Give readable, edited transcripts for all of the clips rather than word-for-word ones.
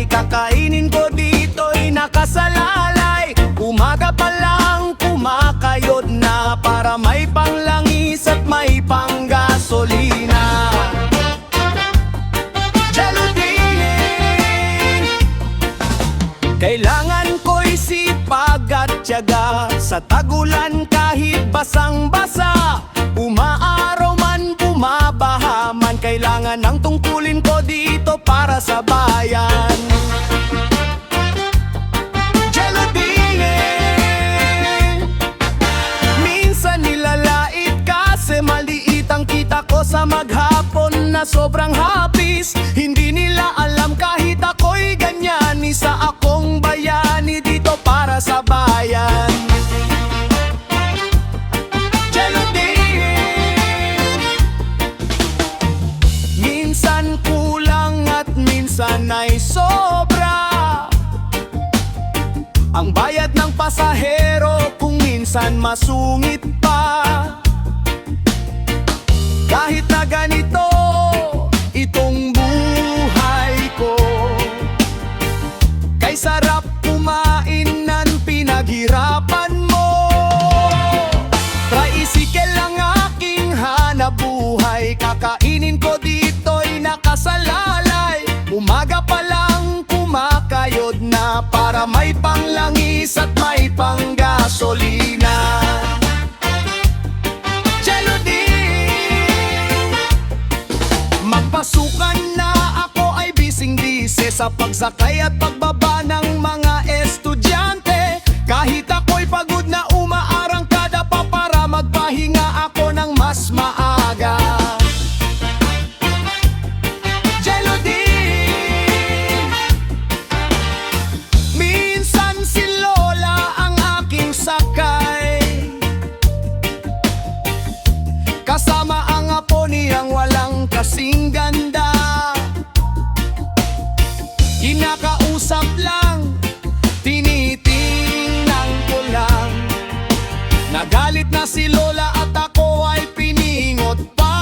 kakainin ko dito'y nakasalalay. Umaga pa lang kumakayod na para may panglangis at may panggasolina. Kailangan ko'y sipag at tiyaga sa tagulan kahit basang-basa. Umaaraw man, bumabaha man, kailangan ang tungkulin ko dito para sa bayan. Jelodine, minsan nilalait kasi maliit ang kita ko sa maghapon na sobrang hapis. Hindi nila alam kahit ako'y ganyan, isa akong bayani dito para sa bayan. Jelodine, minsan kulang at minsan ay sobra ang bayad ng pasahero, kung minsan masungit pa. Kahit na ganito itong buhay ko, kay sarap kumain ng pinaghirapan mo. Tricycle ang aking hanapbuhay, kakainin ko dito'y nakasalalay. Umaga pa lang kumakayod na para may panglangis at may panggasolina. Magpasukan na ako ay bising-bise sa pagsakay at pagbaba ng mga estudyante. Kahit ako'y pagod na umaarangkada pa para magpahinga ako ng mas maaga. Jelodine, minsan si Lola ang aking sakay, kasama ang apo niyang walang kasing ganda. Kinakausap lang, tinitingnan ko lang. Nagalit na si Lola at ako ay piningot pa.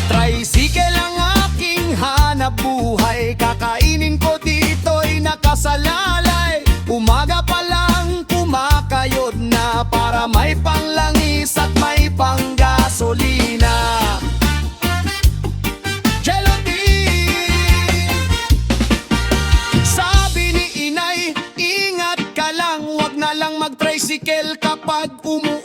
Tricycle ang aking hanapbuhay, kakainin ko dito'y nakasalalay. Umaga pa lang kumakayod na para may panglangis at may panggasolina. Jelodine, sabi ni inay, ingat ka lang, wag na lang mag-tricycle kapag umuwi.